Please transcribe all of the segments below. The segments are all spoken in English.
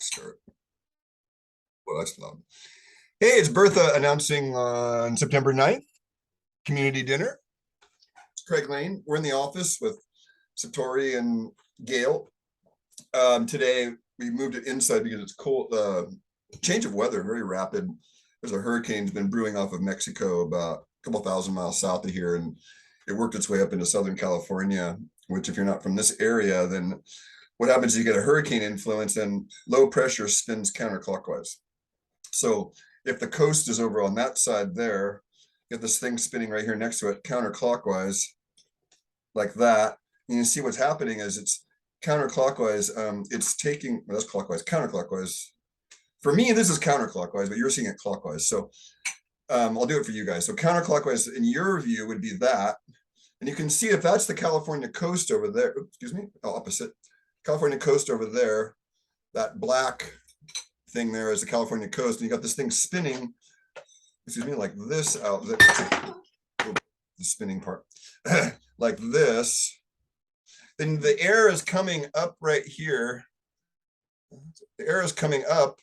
Start. Well, that's loud. Hey, it's Bertha announcing on September 9th, community dinner. It's Craig Lane. We're in the office with Satori and Gail. Today, we moved it inside because it's cold. Change of weather, very rapid. There's a hurricane's been brewing off of Mexico about a couple thousand miles south of here, and it worked its way up into Southern California, which if you're not from this area, then what happens is you get a hurricane influence and low pressure spins counterclockwise. So if the coast is over on that side there, you get this thing spinning right here next to it counterclockwise like that. And you see what's happening is it's counterclockwise. It's taking, well, that's clockwise, counterclockwise. For me, this is counterclockwise, but you're seeing it clockwise. So I'll do it for you guys. So counterclockwise in your view would be that. And you can see if that's the California coast over there, excuse me, opposite. California coast over there, that black thing there is the California coast, and you got this thing spinning, excuse me, like this out, the spinning part, like this. Then the air is coming up right here. The air is coming up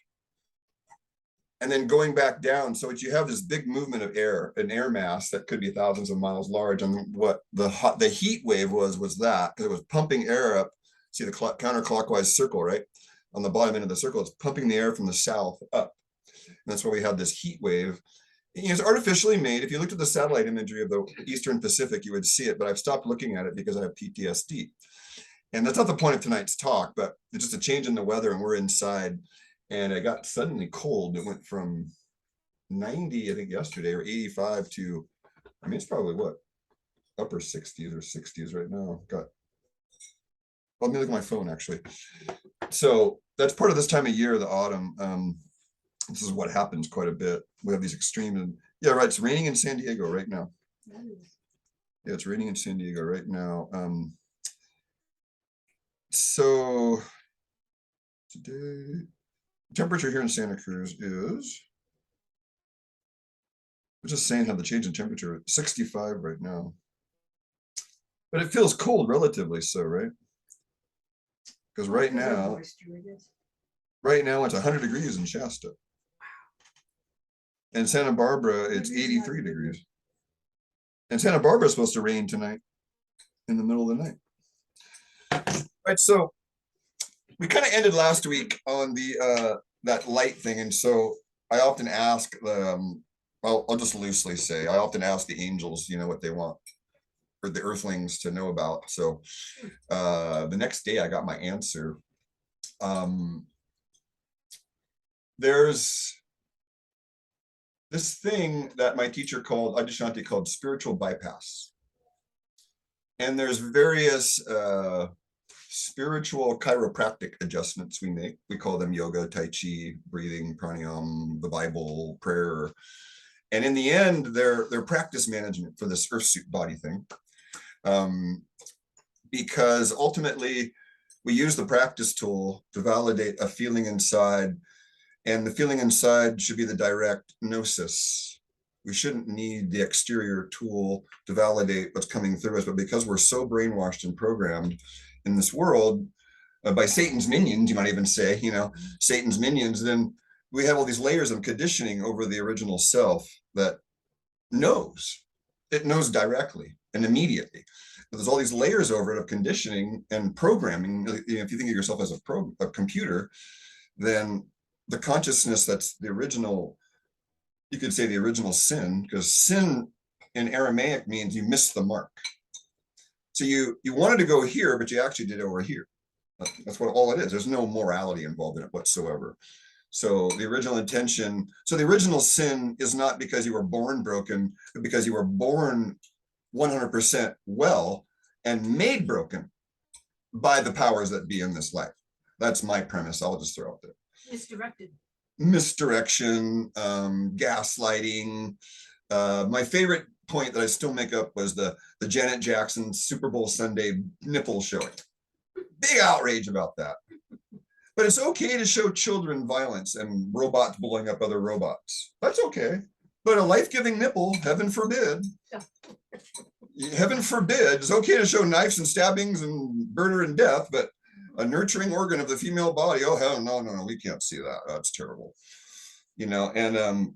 and then going back down. So you have this big movement of air, an air mass that could be thousands of miles large. And what the heat wave was that, because it was pumping air up. See the counterclockwise circle, right? On the bottom end of the circle, it's pumping the air from the south up. And that's why we have this heat wave. It's artificially made. If you looked at the satellite imagery of the Eastern Pacific, you would see it, but I've stopped looking at it because I have PTSD. And that's not the point of tonight's talk, but it's just a change in the weather and we're inside. And it got suddenly cold. It went from 90, I think yesterday, or 85 to, I mean, it's probably what? Upper 60s or 60s right now. Let me look at my phone, actually. So that's part of this time of year, the autumn. This is what happens quite a bit. We have these extreme, and yeah, right. It's raining in San Diego right now. Yeah, it's raining in San Diego right now. So today, temperature here in Santa Cruz is, we're just saying how the change in temperature, 65 right now. But it feels cold relatively so, right? Because right now it's 100 degrees in Shasta. In Santa Barbara, it's 83 degrees. And Santa Barbara is supposed to rain tonight in the middle of the night. Right, so we kind of ended last week on the that light thing. And so I often ask, I'll just loosely say, I often ask the angels, what they want for the earthlings to know about. So the next day I got my answer. There's this thing that my teacher called, Adyashanti called spiritual bypass. And there's various spiritual chiropractic adjustments we make. We call them yoga, tai chi, breathing, pranayama, the Bible, prayer. And in the end, they're practice management for this earth suit body thing. Because ultimately we use the practice tool to validate a feeling inside, and the feeling inside should be the direct gnosis. We shouldn't need the exterior tool to validate what's coming through us, but because we're so brainwashed and programmed in this world by Satan's minions, you might even say, Satan's minions, then we have all these layers of conditioning over the original self that knows. It knows directly and immediately. There's all these layers over it of conditioning and programming. If you think of yourself as a computer, then the consciousness that's the original, you could say the original sin, because sin in Aramaic means you missed the mark. So you wanted to go here, but you actually did over here. That's what all it is. There's no morality involved in it whatsoever. So the original intention, so the original sin is not because you were born broken, but because you were born 100% well and made broken by the powers that be in this life. That's my premise. I'll just throw out there. Misdirection, gaslighting. My favorite point that I still make up was the Janet Jackson Super Bowl Sunday nipple showing. Big outrage about that. But it's okay to show children violence and robots blowing up other robots. That's okay. But a life-giving nipple, heaven forbid. Heaven forbid. It's okay to show knives and stabbings and murder and death, but a nurturing organ of the female body. Oh, hell, no, no, no, we can't see that. That's terrible. You know, and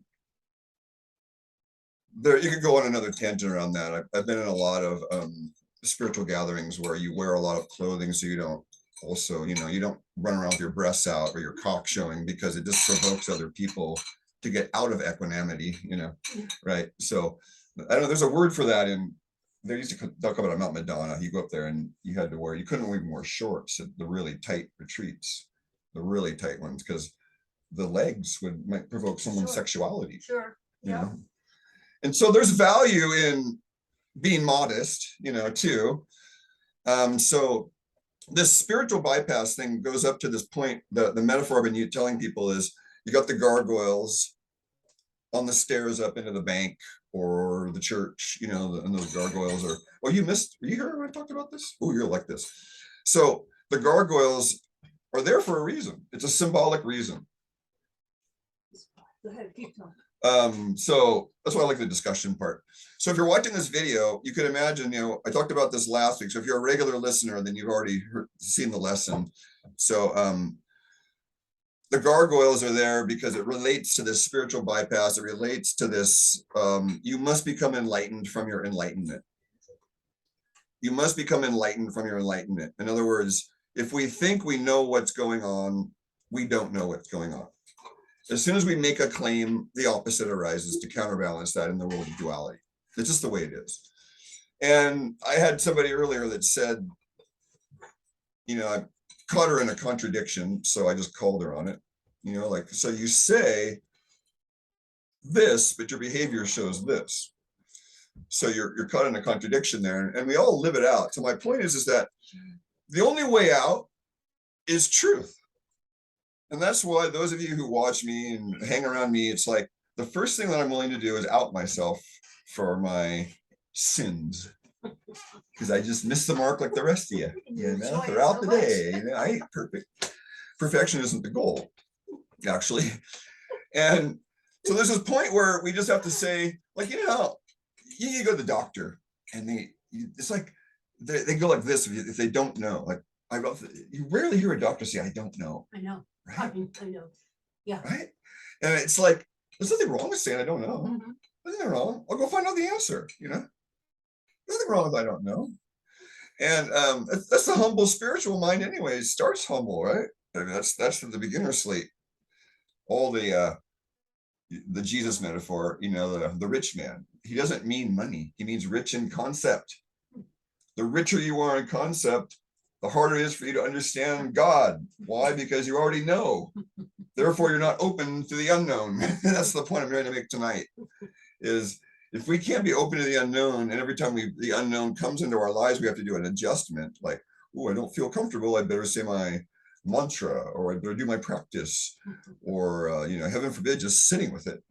there, you could go on another tangent around that. I've been in a lot of spiritual gatherings where you wear a lot of clothing so you don't also, you know, you don't run around with your breasts out or your cock showing, because it just provokes other people to get out of equanimity, you know, right? So I don't know, there's a word for that. In they used to talk about Mount Madonna. You go up there and you had to wear, you couldn't even wear shorts at the really tight retreats, the really tight ones, because the legs might provoke someone's sexuality. Sure. You know? And so there's value in being modest, you know, too. So this spiritual bypass thing goes up to this point. The metaphor I've been telling people is, you got the gargoyles on the stairs up into the bank or the church, you know, and those gargoyles are, oh, you missed, were you here when I talked about this? Oh, you're like this. So the gargoyles are there for a reason. It's a symbolic reason. Go ahead, keep talking. So that's why I like the discussion part. So if you're watching this video, you could imagine, you know, I talked about this last week. So if you're a regular listener, then you've already seen the lesson. So the gargoyles are there because it relates to this spiritual bypass. It relates to this, you must become enlightened from your enlightenment. You must become enlightened from your enlightenment. In other words, if we think we know what's going on, we don't know what's going on. As soon as we make a claim, the opposite arises to counterbalance that in the world of duality. It's just the way it is. And I had somebody earlier that said, you know, I caught her in a contradiction, so I just called her on it. You know, like, so you say this, but your behavior shows this. So you're caught in a contradiction there, and we all live it out. So my point is that the only way out is truth. And that's why those of you who watch me and hang around me, it's like the first thing that I'm willing to do is out myself for my sins, because I just missed the mark like the rest of you, you know, throughout the day. You know, I ain't perfect. Perfection isn't the goal, actually. And so there's this point where we just have to say, like, you know, you go to the doctor and it's like they go like this if they don't know. Like, you rarely hear a doctor say, I don't know. I know. Right? I know. Yeah. Right? And it's like, there's nothing wrong with saying I don't know. Mm-hmm. There's nothing wrong. I'll go find out the answer, you know? Nothing wrong with I don't know. And that's the humble spiritual mind anyway. It starts humble, right? I mean, that's the beginner slate. All the Jesus metaphor, you know, the rich man. He doesn't mean money. He means rich in concept. The richer you are in concept, the harder it is for you to understand God. Why? Because you already know. Therefore, you're not open to the unknown. That's the point I'm trying to make tonight, is if we can't be open to the unknown, and every time the unknown comes into our lives, we have to do an adjustment. Like, oh, I don't feel comfortable. I better say my mantra, or I better do my practice, or, you know, heaven forbid, just sitting with it.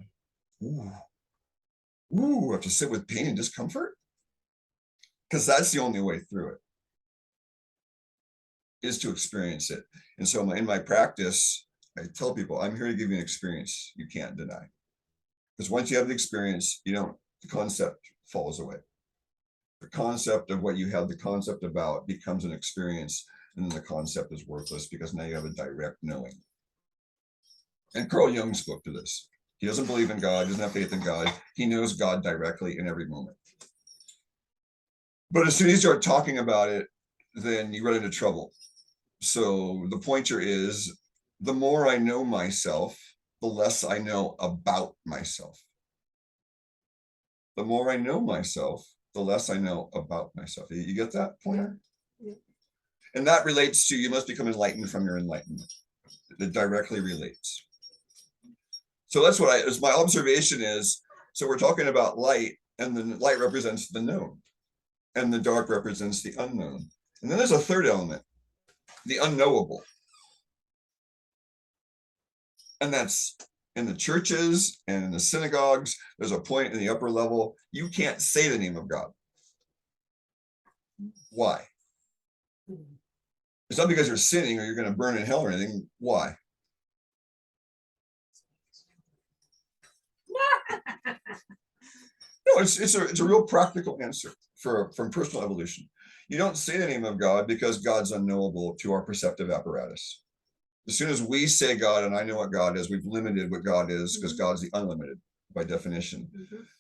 Ooh, I have to sit with pain and discomfort? Because that's the only way through it, is to experience it. And so in my practice, I tell people, I'm here to give you an experience you can't deny. Because once you have the experience, you don't, the concept falls away. The concept of what you have the concept about becomes an experience, and then the concept is worthless because now you have a direct knowing. And Carl Jung spoke to this. He doesn't believe in God, doesn't have faith in God. He knows God directly in every moment. But as soon as you start talking about it, then you run into trouble. So the pointer is, the more I know myself, the less I know about myself. The more I know myself, the less I know about myself. You get that pointer? Yeah. And that relates to, you must become enlightened from your enlightenment. It directly relates. So that's what my observation is. So we're talking about light, and the light represents the known, and the dark represents the unknown. And then there's a third element, the unknowable. And that's in the churches and in the synagogues. There's a point in the upper level, you can't say the name of God. Why? It's not because you're sinning or you're going to burn in hell or anything. Why? No, it's a real practical answer from personal evolution. You don't say the name of God because God's unknowable to our perceptive apparatus. As soon as we say God and I know what God is, we've limited what God is because God's the unlimited by definition.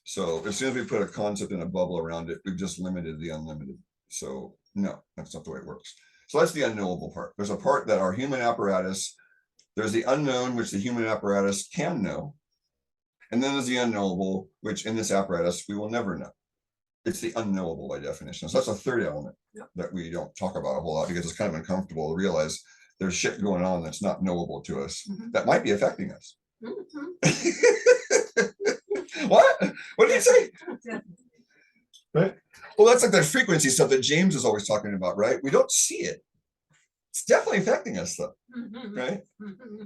So as soon as we put a concept in a bubble around it, we've just limited the unlimited. So no, that's not the way it works. So that's the unknowable part. There's a part that our human apparatus, there's the unknown, which the human apparatus can know. And then there's the unknowable, which in this apparatus, we will never know. It's the unknowable by definition. So that's a third element that we don't talk about a whole lot because it's kind of uncomfortable to realize there's shit going on that's not knowable to us that might be affecting us. What? What did you say? Right? Well, that's like the frequency stuff that James is always talking about, right? We don't see it. It's definitely affecting us though, right?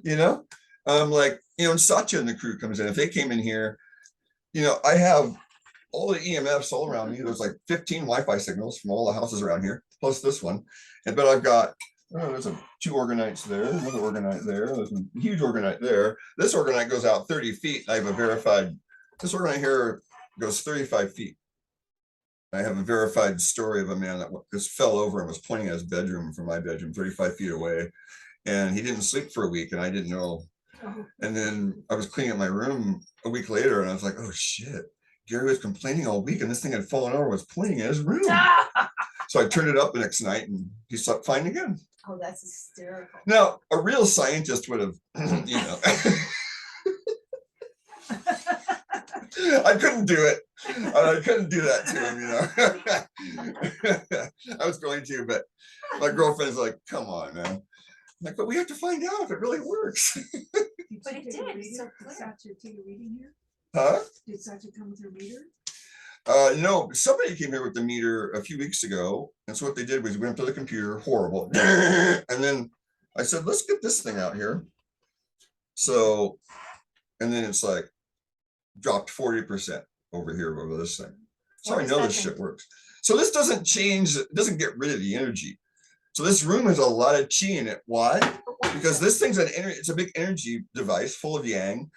You know, like, you know, when Satya and the crew comes in, if they came in here, you know, I have all the EMFs all around me. There's like 15 Wi-Fi signals from all the houses around here, plus this one. And but I've got, oh, there's two organites there, another organite there, there's a huge organite there. This organite goes out 30 feet. I have a verified, this organite here goes 35 feet. I have a verified story of a man that just fell over and was pointing at his bedroom from my bedroom 35 feet away. And he didn't sleep for a week and I didn't know. And then I was cleaning up my room a week later and I was like, oh shit, Gary was complaining all week and this thing had fallen over, was pointing at his room. So I turned it up the next night and he slept fine again. Oh, that's hysterical. Now, a real scientist would have, you know, I couldn't do it. I couldn't do that to him, you know. I was going to, but my girlfriend's like, come on, man. I'm like, but we have to find out if it really works. But it did. So Satya take a reading here? Huh? Did Satya come with her meter? No, somebody came here with the meter a few weeks ago. And so what they did was we went to the computer, horrible. And then I said, let's get this thing out here. So, and then it's like dropped 40% over here over this thing. So I know this shit works. So this doesn't change, it doesn't get rid of the energy. So this room has a lot of chi in it. Why? Because this thing's an energy, it's a big energy device full of yang.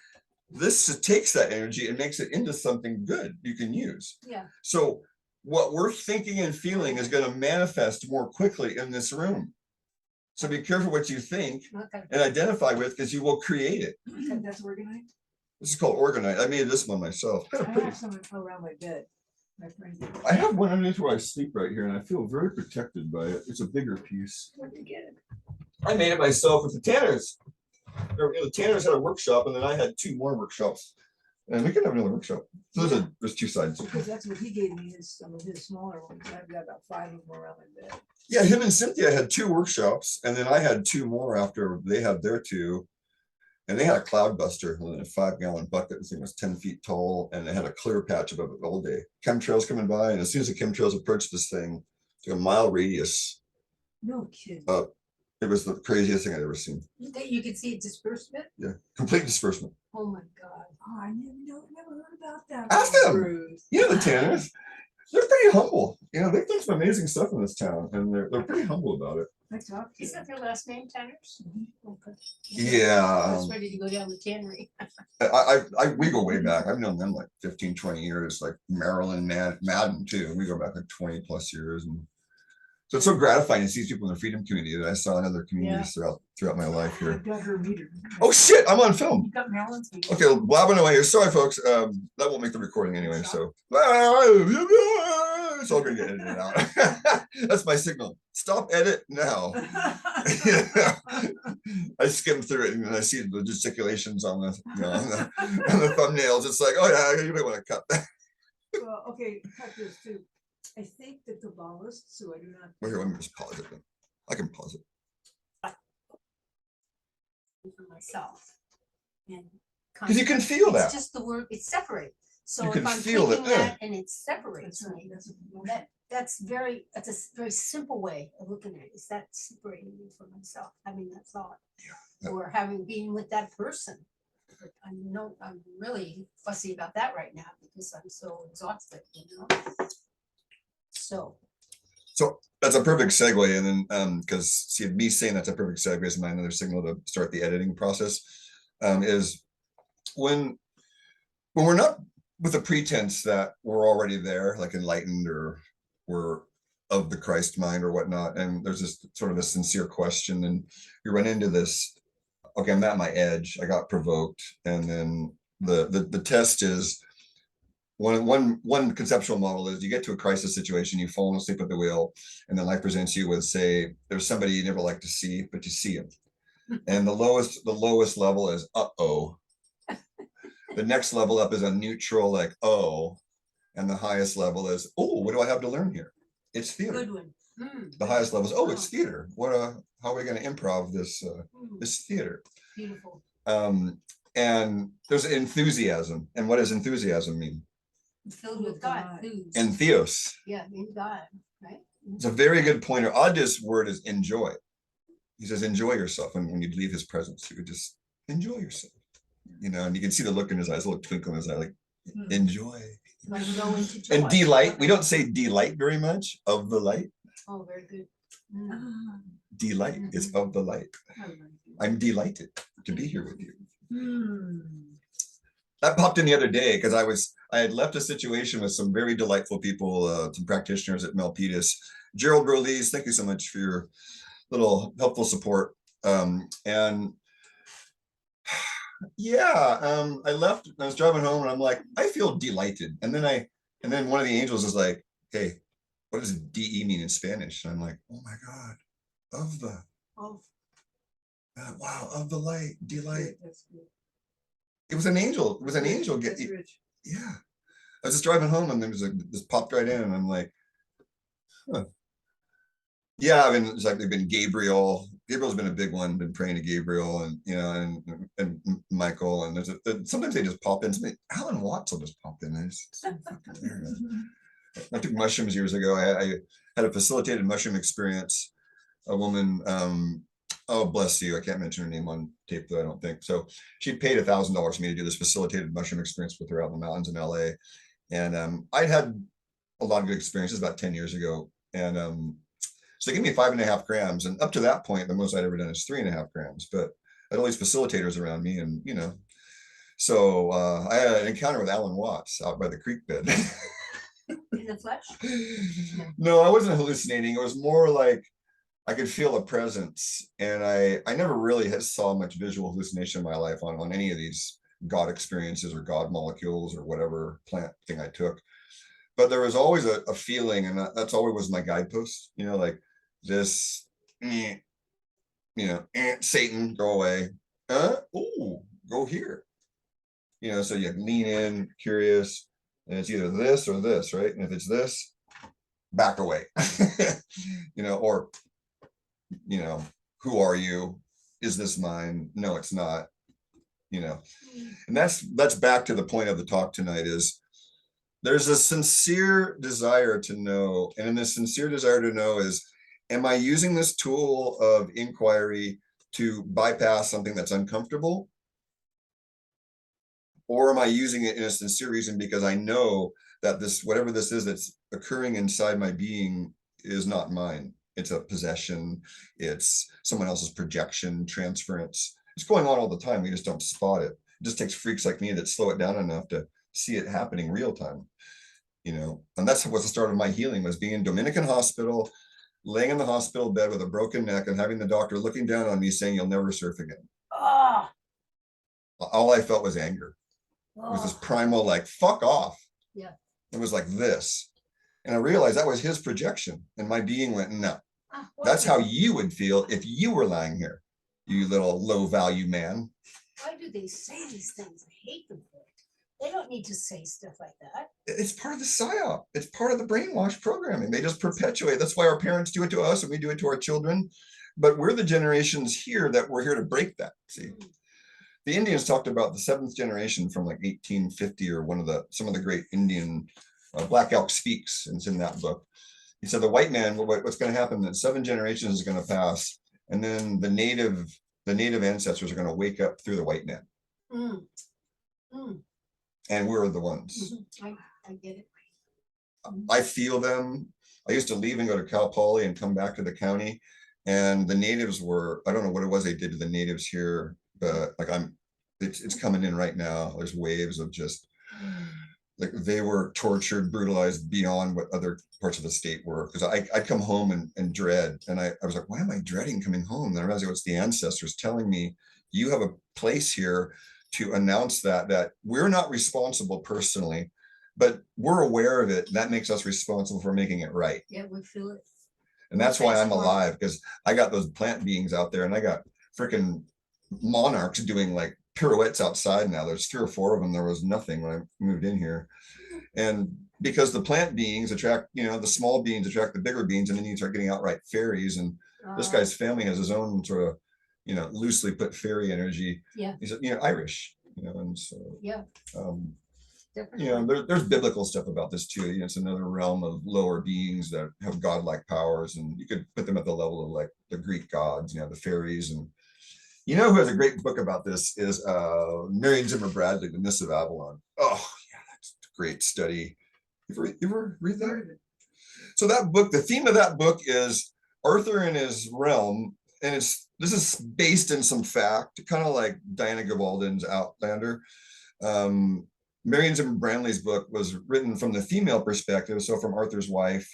This takes that energy and makes it into something good you can use. Yeah. So what we're thinking and feeling is going to manifest more quickly in this room. So be careful what you think and identify with because you will create it. And that's organite? This is called organite. I made this one myself. I have some around my bed. My friend. I have one underneath where I sleep right here and I feel very protected by it. It's a bigger piece. Where'd you get it? I made it myself with the Tanners. The Tanners had a workshop and then I had two more workshops. And we could have another workshop. So there's two sides. Because that's what he gave me, is some of his smaller ones. I've got about 5 of them around my bed. Yeah, him and Cynthia had two workshops and then I had two more after they had their two. And they had a cloud buster and a 5-gallon bucket. This thing was 10 feet tall and they had a clear patch above it all day. Chemtrails coming by. And as soon as the chemtrails approached this thing, to a mile radius, No kidding. it was the craziest thing I'd ever seen. You could see a disbursement. Yeah, complete disbursement. Oh my God. Oh, I never heard about that. Ask them. Bruce. You know the Tanners, they're pretty humble. You know, they've done some amazing stuff in this town and they're pretty humble about it. I talked to Is that him. their last name, Tanners? Okay. Yeah. I was ready to go down the tannery. We go way back. I've known them like 15, 20 years, like Marilyn Madden too. We go back like 20 plus years. And so it's so gratifying to see people in the freedom community that I saw in other communities throughout my life I here. got her meter. Oh shit, I'm on film. You got Maryland's meeting. Okay, blabbing away here. Sorry, folks. That won't make the recording anyway. So it's all gonna get edited out. That's my signal. Stop edit now. I skim through it and I see the gesticulations on the, you know, on the thumbnails. It's like, oh yeah, you may want to cut that. Well, okay, cut this too. I think the Kabbalists, so I do not. Wait, here, let me just pause it. Then. I can pause it. For myself. And Because you can feel that. It's just the word, it's separate. So You if can I'm feel thinking it, that and it separates That's right. me, That's that's a very simple way of looking at it. Is that separating me from myself, having that thought, Yeah. or being with that person. But I'm really fussy about that right now because I'm so exhausted, you know. So That's a perfect segue. And then, because see, me saying that's a perfect segue is my another signal to start the editing process. Is when we're not with the pretense that we're already there, like enlightened, or we're of the Christ mind or whatnot. And there's this sort of a sincere question, and you run into this, okay, I'm at my edge, I got provoked. And then the test is, one conceptual model is you get to a crisis situation, you've fallen asleep at the wheel, and then life presents you with, say, there's somebody you never like to see, but you see him. And the lowest level is uh-oh. The next level up is a neutral, like, oh. And the highest level is, oh, what do I have to learn here? It's theater. Good one. The highest level is, oh, it's theater. How are we going to improv this this theater? Beautiful. And there's enthusiasm. And what does enthusiasm mean? Filled with God. And theos. Yeah, in God, right? It's a very good pointer. Adya's word is enjoy. He says, enjoy yourself. And when you leave his presence, you would just enjoy yourself. And you can see the look in his eyes, a little twinkle in his eye, like, enjoy. Like go into joy. And delight. We don't say delight very much, of the light. Oh, very good. Delight is of the light. I'm delighted to be here with you. That popped in the other day because I had left a situation with some very delightful people, some practitioners at Milpitas. Gerald Burlees, thank you so much for your little helpful support. And yeah, I left, I was driving home and I'm like, I feel delighted. And then one of the angels is like, hey, what does DE mean in Spanish? And I'm like, oh my God, wow, of the light, delight. It was an angel. It was an angel. Yeah. I was just driving home and there was this popped right in and I'm like, huh. Yeah, I mean, it's like they've been Gabriel. Gabriel's been a big one. Been praying to Gabriel, and and Michael, and sometimes they just pop in. Alan Watts will just pop in. I took mushrooms years ago. I had a facilitated mushroom experience. A woman, oh bless you, I can't mention her name on tape though, I don't think. So she paid $1,000 for me to do this facilitated mushroom experience with her out in the mountains in LA. And I'd had a lot of good experiences about 10 years ago. And so they gave me 5.5 grams. And up to that point, the most I'd ever done is 3.5 grams. But I had all these facilitators around me, and so I had an encounter with Alan Watts out by the creek bed. In the flesh? No, I wasn't hallucinating. It was more like I could feel a presence. And I never really saw much visual hallucination in my life on any of these God experiences or God molecules or whatever plant thing I took. But there was always a feeling, and that's always was my guidepost, like this, Satan, go away. Ooh, go here. So you lean in, curious, and it's either this or this, right? And if it's this, back away. Or, who are you? Is this mine? No, it's not. And that's back to the point of the talk tonight is there's a sincere desire to know. And in this sincere desire to know is, am I using this tool of inquiry to bypass something that's uncomfortable? Or am I using it in a sincere reason because I know that this, whatever this is that's occurring inside my being, is not mine? It's a possession. It's someone else's projection, transference. It's going on all the time. We just don't spot it. It just takes freaks like me that slow it down enough to see it happening real time. And that's what the start of my healing was, being in Dominican hospital, laying in the hospital bed with a broken neck and having the doctor looking down on me saying, you'll never surf again. All I felt was anger. It was this primal, like, fuck off. Yeah. It was like this. And I realized that was his projection. And my being went, no, that's how you would feel if you were lying here, you little low value man. Why do they say these things? I hate them for it. They don't need to say stuff like that. It's part of the psyop. It's part of the brainwash programming. They just perpetuate. That's why our parents do it to us and we do it to our children. But we're the generations here that we're here to break that. See, the Indians talked about the 7th generation from like 1850 or some of the great Indian Black Elk Speaks, and it's in that book. He said the white man, what's going to happen, that 7 generations is going to pass, and then the native ancestors are going to wake up through the white man. And we're the ones. I get it. I feel them. I used to leave and go to Cal Poly and come back to the county, and the natives were, I don't know what it was they did to the natives here, but like it's coming in right now. There's waves of just like they were tortured, brutalized beyond what other parts of the state were. Because I'd come home and dread, and I was like, why am I dreading coming home? Then I realized it was the ancestors telling me, you have a place here to announce that we're not responsible personally, but we're aware of it. And that makes us responsible for making it right. Yeah, we feel it. And that's why I'm Transform. alive, because I got those plant beings out there, and I got freaking monarchs doing like pirouettes outside now. There's 3 or 4 of them. There was nothing when I moved in here. And because the plant beings attract, the small beings attract the bigger beings, and then you start getting outright fairies. And this guy's family has his own sort of, loosely put fairy energy. Yeah. He's, Irish, and so, Yeah, definitely. There's biblical stuff about this too. It's another realm of lower beings that have godlike powers, and you could put them at the level of like the Greek gods, the fairies. And who has a great book about this is Marion Zimmer Bradley, The Mists of Avalon. Oh yeah, that's a great study. You ever read that? So that book, the theme of that book is Arthur and his realm, and this is based in some fact, kind of like Diana Gabaldon's Outlander. Marion Zimmer Bradley's book was written from the female perspective, so from Arthur's wife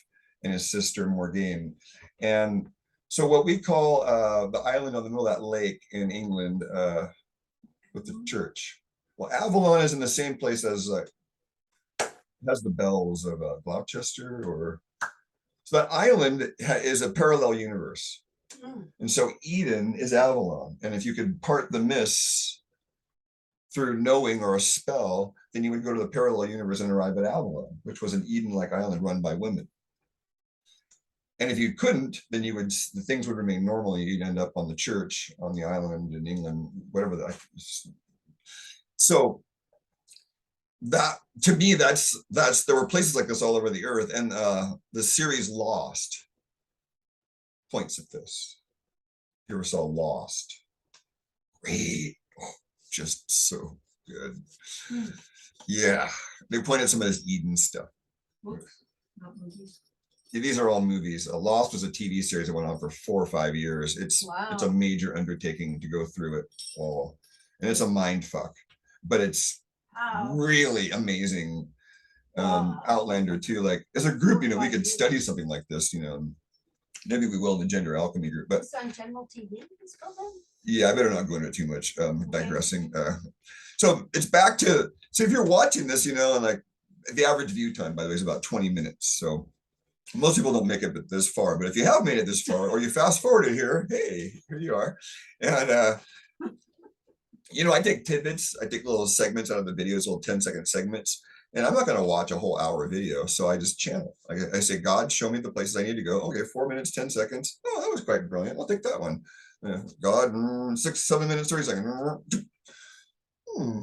and his sister Morgane. And so what we call the island on the middle of that lake in England with the church. Well, Avalon is in the same place as has the bells of Gloucester, or so that island is a parallel universe. And so Eden is Avalon. And if you could part the mists through knowing or a spell, then you would go to the parallel universe and arrive at Avalon, which was an Eden-like island run by women. And if you couldn't, then the things would remain normal. You'd end up on the church on the island in England, whatever that. So that, to me, that's there were places like this all over the earth, and the series Lost points at this. You ever saw Lost? Great, just so good. Yeah, they point at some of this Eden stuff. Books, not movies. These are all movies. Lost was a TV series that went on for 4 or 5 years. It's a major undertaking to go through it all, and it's a mind fuck, but it's really amazing. Outlander too. Like as a group, we could study something like this. Maybe we will in the gender alchemy group. But it's on general TV. yeah, I better not go into it too much. Digressing. So it's back to, so if you're watching this, and like the average view time, by the way, is about 20 minutes. So most people don't make it this far, but if you have made it this far, or you fast forwarded here, hey, here you are. And I take tidbits, I take little segments out of the videos, little 10-second segments, and I'm not going to watch a whole hour video. So I just channel. I say, God, show me the places I need to go. Okay, 4 minutes, 10 seconds. Oh, that was quite brilliant. I'll take that one. God, 6, 7 minutes, 30 seconds.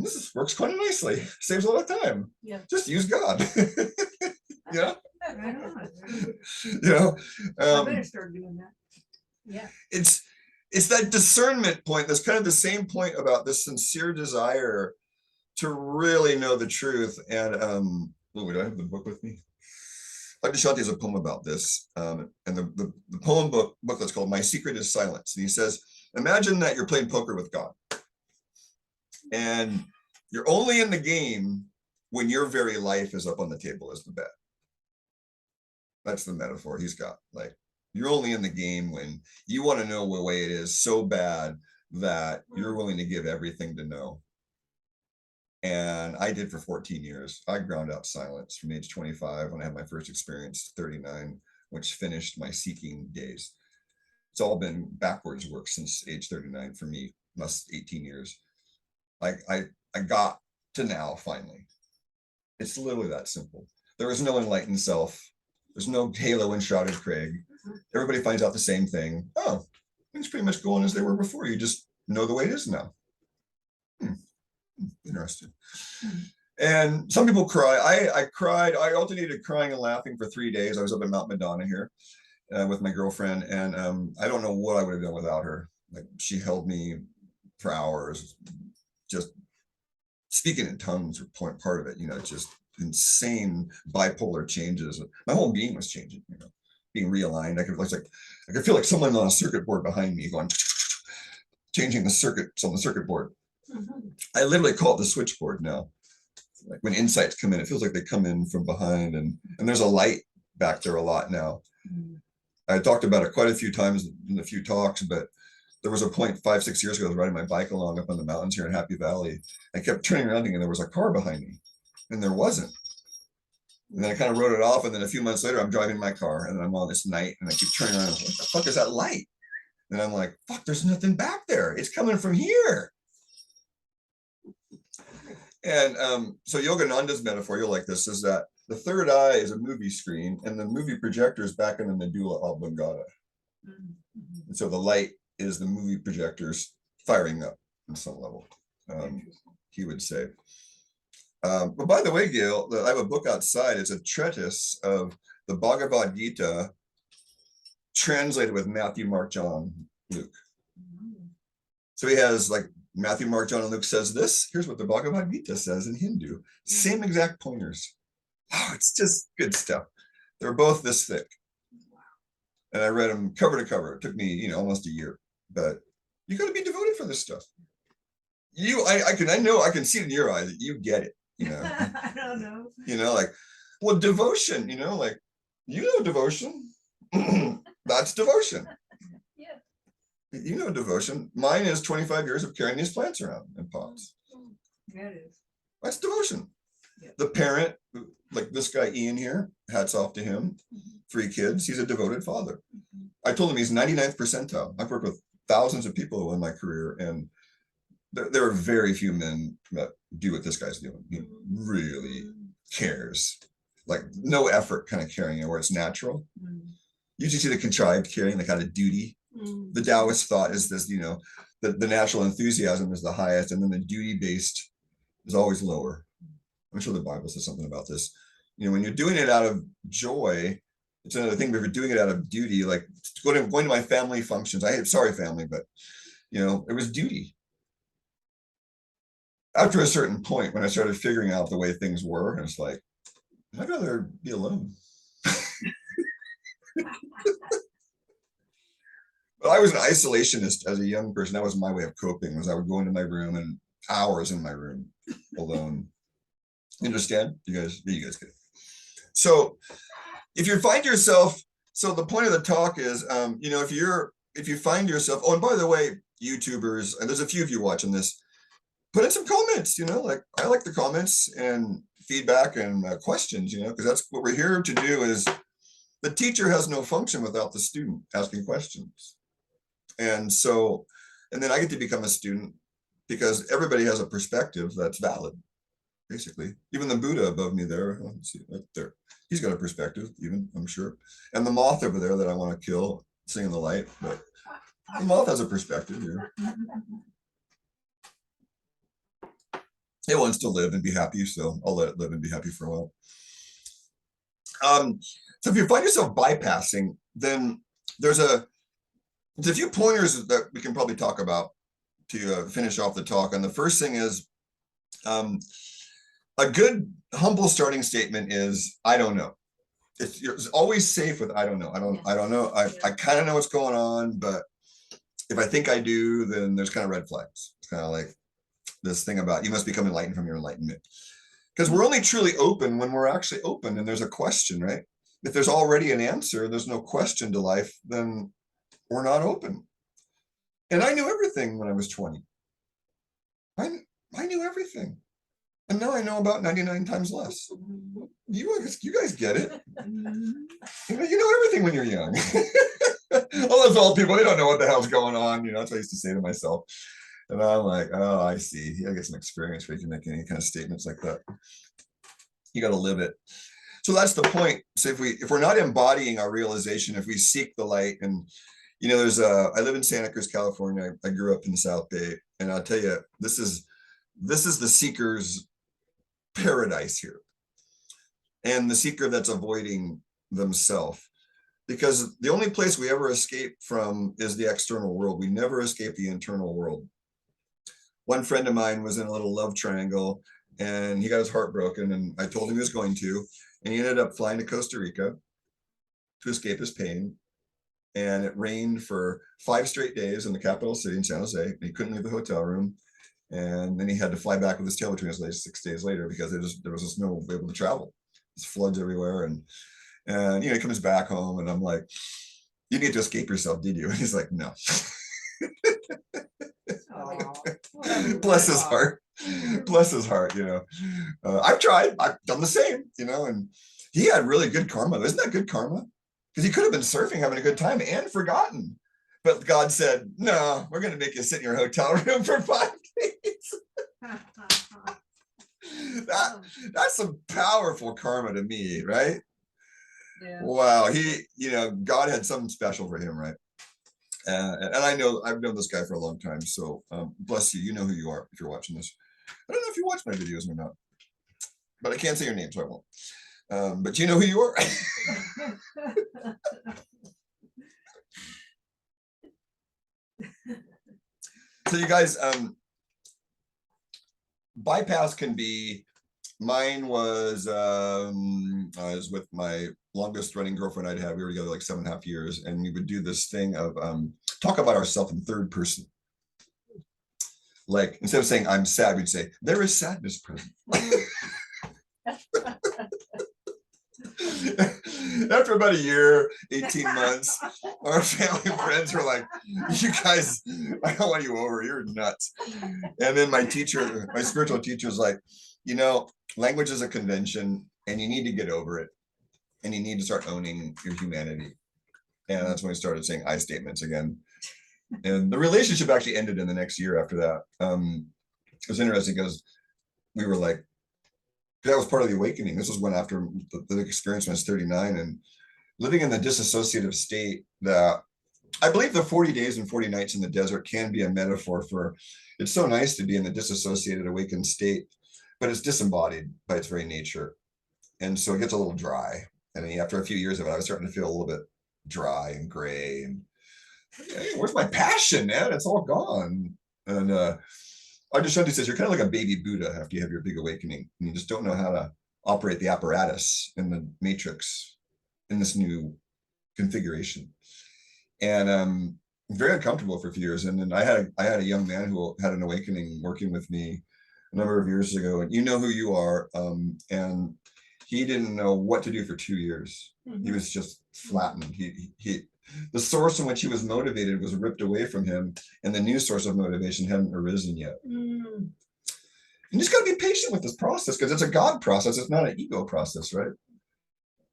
This works quite nicely. Saves a lot of time. Yeah. Just use God. Yeah. Right on. I better start doing that. Yeah. It's that discernment point. That's kind of the same point about this sincere desire to really know the truth. And do I have the book with me? Adishanti has a poem about this, and the poem book that's called "My Secret Is Silence." And he says, imagine that you're playing poker with God, and you're only in the game when your very life is up on the table as the bet. That's the metaphor he's got. Like, you're only in the game when you want to know what way it is so bad that you're willing to give everything to know. And I did for 14 years. I ground out silence from age 25 when I had my first experience, 39, which finished my seeking days. It's all been backwards work since age 39 for me, last 18 years. I got to now, finally. It's literally that simple. There is no enlightened self. There's no halo enshrouded Craig. Everybody finds out the same thing. Oh, things pretty much going as they were before. You just know the way it is now. Interesting. And some people cry. I cried. I alternated crying and laughing for 3 days. I was up in Mount Madonna here with my girlfriend, and I don't know what I would have done without her. Like, she held me for hours, just speaking in tongues were part of it. Just insane bipolar changes. My whole being was changing. Being realigned. I could feel like someone on a circuit board behind me going, changing the circuits on the circuit board. I literally call it the switchboard now. like when insights come in, it feels like they come in from behind, and there's a light back there a lot now. I talked about it quite a few times in a few talks, but there was a point 5-6 years ago, I was riding my bike along up on the mountains here in Happy Valley. I kept turning around thinking there was a car behind me, and there wasn't. And then I kind of wrote it off, and then a few months later, I'm driving my car, and I'm on this night, and I keep turning around, what the fuck is that light? And I'm like, fuck, there's nothing back there. It's coming from here. And so Yogananda's metaphor, you'll like this, is that the third eye is a movie screen, and the movie projector is back in the medulla oblongata. And so the light is the movie projectors firing up on some level, he would say. But by the way, Gail, I have a book outside. It's a treatise of the Bhagavad Gita translated with Matthew, Mark, John, Luke. So he has like Matthew, Mark, John, and Luke says this. Here's what the Bhagavad Gita says in Hindu. Same exact pointers. Oh, it's just good stuff. They're both this thick. And I read them cover to cover. It took me, almost a year. But you got to be devoted for this stuff. I can see it in your eyes that you get it. I don't know. Like, well, devotion. Like, devotion. That's devotion. Yeah. Devotion. Mine is 25 years of carrying these plants around in pots. Yeah, it is. That's devotion. Yeah. The parent, like this guy Ian here, hats off to him. 3 kids. He's a devoted father. I told him he's 99th percentile. I've worked with thousands of people in my career, and there are very few men that do what this guy's doing. He really cares. Like no effort kind of carrying it where it's natural. You usually see the contrived carrying, the kind of duty. The Taoist thought is this, the natural enthusiasm is the highest, and then the duty-based is always lower. I'm sure the Bible says something about this. When you're doing it out of joy, it's another thing, but if you're doing it out of duty, like going to my family functions, sorry family, but it was duty. After a certain point, when I started figuring out the way things were, it's like, I'd rather be alone. But I was an isolationist as a young person. That was my way of coping, was I would go into my room and hours in my room alone. You understand? You guys get it. So if you find yourself, so the point of the talk is, if you find yourself, oh, and by the way, YouTubers, and there's a few of you watching this, put in some comments, like I like the comments and feedback and questions, because that's what we're here to do. Is the teacher has no function without the student asking questions. And then I get to become a student because everybody has a perspective that's valid, basically. Even the Buddha above me there, let's see, right there, he's got a perspective, even, I'm sure. And the moth over there that I want to kill, seeing the light, but the moth has a perspective here. It wants to live and be happy, so I'll let it live and be happy for a while. So if you find yourself bypassing, then there's a few pointers that we can probably talk about to finish off the talk. And the first thing is, a good humble starting statement is, I don't know. It's always safe with I don't know. I don't know. I kind of know what's going on, but if I think I do, then there's kind of red flags. It's kind of like this thing about you must become enlightened from your enlightenment. Because we're only truly open when we're actually open and there's a question, right? If there's already an answer, there's no question to life, then we're not open. And I knew everything when I was 20. I knew everything. And now I know about 99 times less. You guys get it. You know everything when you're young. All those old people, they don't know what the hell's going on. That's what I used to say to myself. And I'm like, oh, I see. I get some experience where you can make any kind of statements like that. You got to live it. So that's the point. So if we're not embodying our realization, if we seek the light, and I live in Santa Cruz, California. I grew up in the South Bay, and I'll tell you, this is the seeker's paradise here, and the seeker that's avoiding themselves. Because the only place we ever escape from is the external world. We never escape the internal world. One friend of mine was in a little love triangle, and he got his heart broken, and I told him he was going to, and he ended up flying to Costa Rica to escape his pain. And it rained for 5 straight days in the capital city in San Jose, and he couldn't leave the hotel room. And then he had to fly back with his tail between his legs 6 days later because there was just no able to travel. There's floods everywhere. And he comes back home and I'm like, you need to escape yourself, did you? And he's like, no. Bless his heart. Bless his heart, I've tried. I've done the same, and he had really good karma. Isn't that good karma? Because he could have been surfing, having a good time and forgotten. But God said, no, we're going to make you sit in your hotel room for 5 days. That's some powerful karma to me, right? Yeah. Wow. God had something special for him, right? And I know I've known this guy for a long time. So bless you. You know who you are if you're watching this. I don't know if you watch my videos or not, but I can't say your name, so I won't. But you know who you are. So you guys, bypass can be, mine was, I was with my longest running girlfriend I'd had. We were together like 7.5 years, and we would do this thing of talk about ourselves in third person. Like instead of saying I'm sad, we'd say there is sadness present. After about a year, 18 months, our family and friends were like, you guys, I don't want you over, you're nuts. And then my teacher, my spiritual teacher was like, language is a convention and you need to get over it. And you need to start owning your humanity. And that's when we started saying I statements again. And the relationship actually ended in the next year after that. It was interesting because we were like, that was part of the awakening. This was when after the experience when I was 39 and living in the disassociative state, that I believe the 40 days and 40 nights in the desert can be a metaphor for, it's so nice to be in the disassociated awakened state, but it's disembodied by its very nature. And so it gets a little dry. And then after a few years of it, I was starting to feel a little bit dry and gray. And hey, where's my passion, man? It's all gone. And Adyashanti says, you're kind of like a baby Buddha after you have your big awakening. And you just don't know how to operate the apparatus in the matrix in this new configuration. And very uncomfortable for a few years. And then I had a young man who had an awakening working with me a number of years ago. And you know who you are. And he didn't know what to do for 2 years. He was just flattened. The source in which he was motivated was ripped away from him, and the new source of motivation hadn't arisen yet. You just got to be patient with this process because it's a God process. It's not an ego process, right?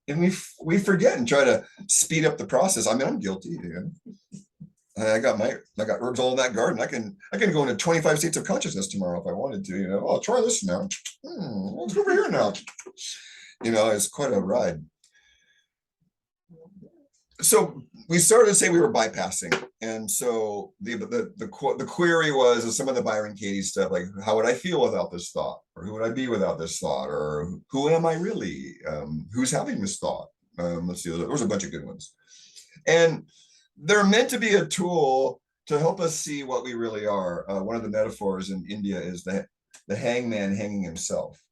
And we forget and try to speed up the process. I mean, I'm guilty. I got herbs all in that garden. I can go into 25 states of consciousness tomorrow if I wanted to. I'll try this now. Let's go over here now. It's quite a ride. So we started to say we were bypassing, and so the query was some of the Byron Katie stuff, like how would I feel without this thought, or who would I be without this thought, or who am I really? Who's having this thought? Let's see, there was a bunch of good ones, and they're meant to be a tool to help us see what we really are. One of the metaphors in India is the hangman hanging himself.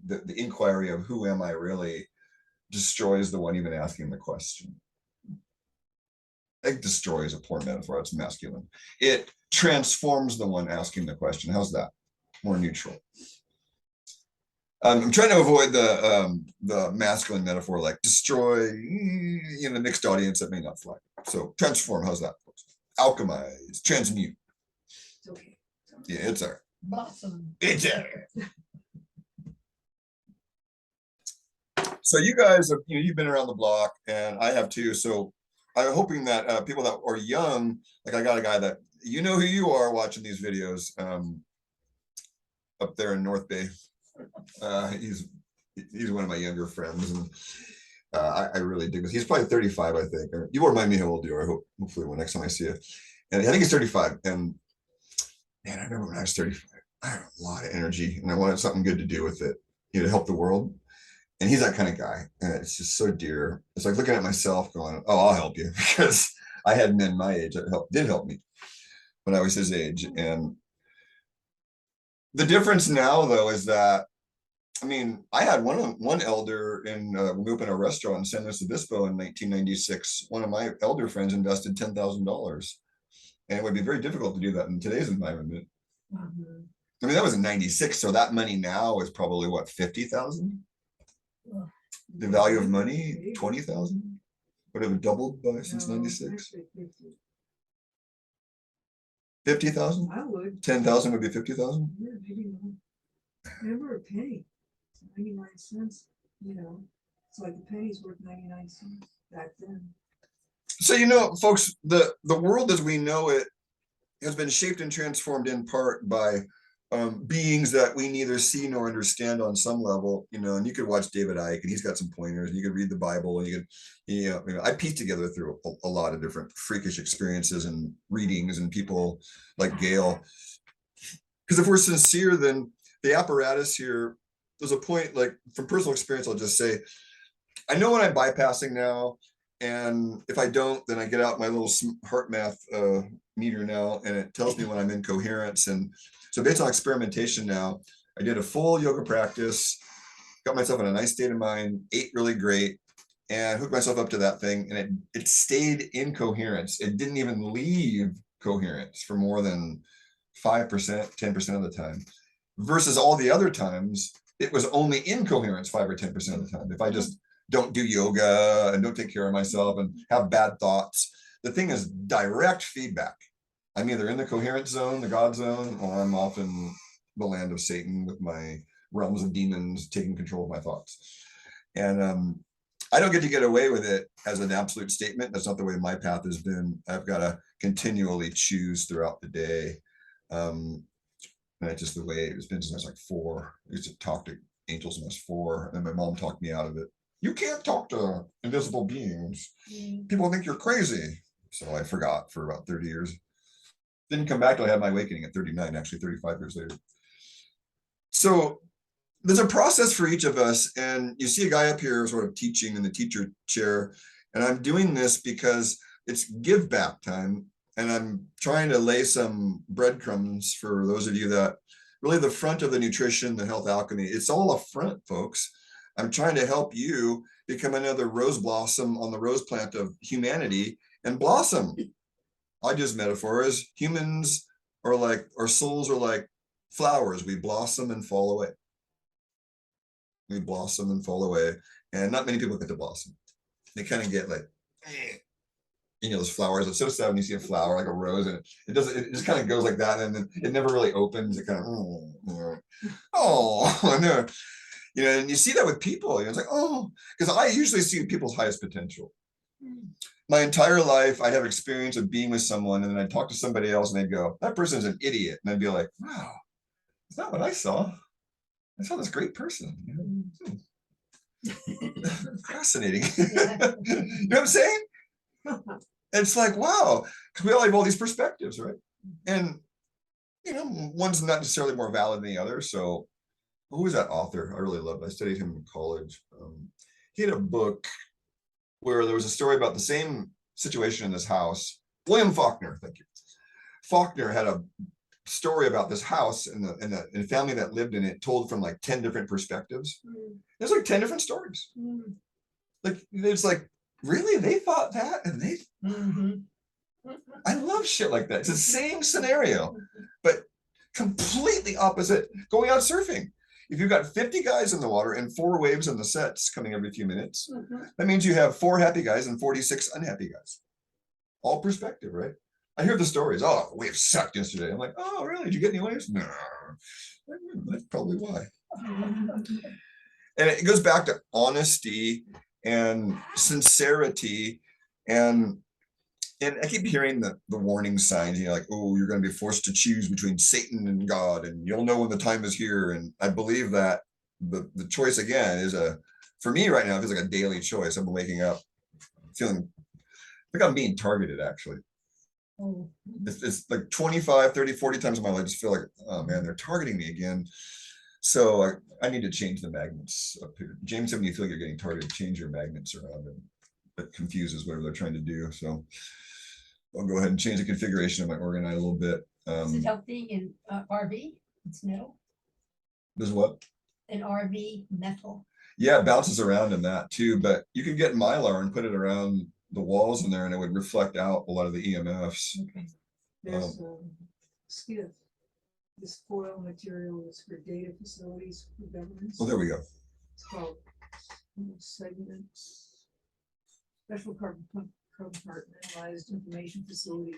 The inquiry of who am I really destroys the one even asking the question. Destroy is a poor metaphor. It's masculine. It transforms the one asking the question. How's that? More neutral. I'm trying to avoid the masculine metaphor, like destroy in a mixed audience that may not fly. So transform. How's that? Alchemize. Transmute. It's okay. Yeah, it's there. Awesome. It's there. So you guys have you've been around the block, and I have too. So I'm hoping that people that are young, like I got a guy that who you are watching these videos up there in North Bay. He's one of my younger friends, and I really dig this. He's probably 35, I think. You won't remind me how old you are. Hopefully, when next time I see you. And I think he's 35. And man, I remember when I was 35, I had a lot of energy, and I wanted something good to do with it, to help the world. And he's that kind of guy, and it's just so dear. It's like looking at myself going, oh, I'll help you, because I had men my age that did help me when I was his age. And the difference now, though, is that, I had one elder when we opened a restaurant in San Luis Obispo in 1996. One of my elder friends invested $10,000, and it would be very difficult to do that in today's environment. I mean, that was in 96. So that money now is probably what, 50,000? The value of money, 20,000? Would have doubled by since 96? 50,000? I would. 10,000 would be 50,000? Yeah, maybe more. Remember a penny, 99 cents, you know, it's like a penny's worth 99 cents back then. So, you know, folks, the world as we know it has been shaped and transformed in part by beings that we neither see nor understand on some level, you know. And you could watch David Icke, and he's got some pointers, and you could read the Bible, and you know, I pieced together through a lot of different freakish experiences and readings and people like Gail. Because if we're sincere, then the apparatus here, there's a point, like from personal experience, I'll just say, I know when I'm bypassing now, and if I don't, then I get out my little heart math meter now, and it tells me when I'm in coherence. And so based on experimentation now, I did a full yoga practice, got myself in a nice state of mind, ate really great, and hooked myself up to that thing, and it stayed in coherence. It didn't even leave coherence for more than 5%, 10% of the time, versus all the other times it was only in coherence 5 or 10% of the time. If I just don't do yoga and don't take care of myself and have bad thoughts, the thing is direct feedback. I'm either in the coherent zone, the God zone, or I'm off in the land of Satan with my realms of demons taking control of my thoughts. And I don't get to get away with it as an absolute statement. That's not the way my path has been. I've got to continually choose throughout the day. And that's just the way it's been since I was like 4. I used to talk to angels when I was 4, and my mom talked me out of it. You can't talk to invisible beings. People think you're crazy. So I forgot for about 30 years. Didn't come back till I had my awakening at 39, actually 35 years later. So there's a process for each of us. And you see a guy up here sort of teaching in the teacher chair. And I'm doing this because it's give back time. And I'm trying to lay some breadcrumbs for those of you that really the front of the nutrition, the health alchemy, it's all a front, folks. I'm trying to help you become another rose blossom on the rose plant of humanity and blossom. I use metaphor as humans are like, our souls are like flowers. We blossom and fall away. We blossom and fall away. And not many people get to blossom. They kind of get like, you know, those flowers. It's so sad when you see a flower like a rose, and it doesn't, it just kind of goes like that, and then it never really opens. It kind of, oh, no. You know, and you see that with people. You know, it's like, oh, because I usually see people's highest potential. My entire life, I'd have experience of being with someone, and then I'd talk to somebody else, and they'd go, that person's an idiot. And I'd be like, wow, it's not what I saw. I saw this great person. Fascinating. You know what I'm saying? It's like, wow, because we all have all these perspectives, right? And, you know, one's not necessarily more valid than the other. So who was that author? I really loved. I studied him in college. He had a book where there was a story about the same situation in this house. William Faulkner, thank you. Faulkner had a story about this house and the family that lived in it, told from like 10 different perspectives. There's like 10 different stories. Like, it's like, really? They thought that? And they, I love shit like that. It's the same scenario, but completely opposite. Going out surfing. If you've got 50 guys in the water and 4 waves in the sets coming every few minutes, that means you have 4 happy guys and 46 unhappy guys. All perspective, right? I hear the stories. Oh, the wave sucked yesterday. I'm like, oh, really? Did you get any waves? No. That's probably why. And it goes back to honesty and sincerity. And I keep hearing the warning signs, you know, like, oh, you're going to be forced to choose between Satan and God, and you'll know when the time is here. And I believe that the choice again is for me right now, it feels like a daily choice. I'm waking up feeling like I'm being targeted, actually. It's like 25, 30, 40 times in my life, I just feel like, oh man, they're targeting me again. So I need to change the magnets up here. James said, when you feel like you're getting targeted, change your magnets around, and it confuses whatever they're trying to do. So I'll go ahead and change the configuration of my orgonite a little bit. Does it help being in RV? It's metal. Does what? An RV metal. Yeah, it bounces around in that too, but you could get mylar and put it around the walls in there, and it would reflect out a lot of the EMFs. There's skiff. this foil material is for data facilities for governments. Well, there we go. It's called segments, special compartmentalized information facility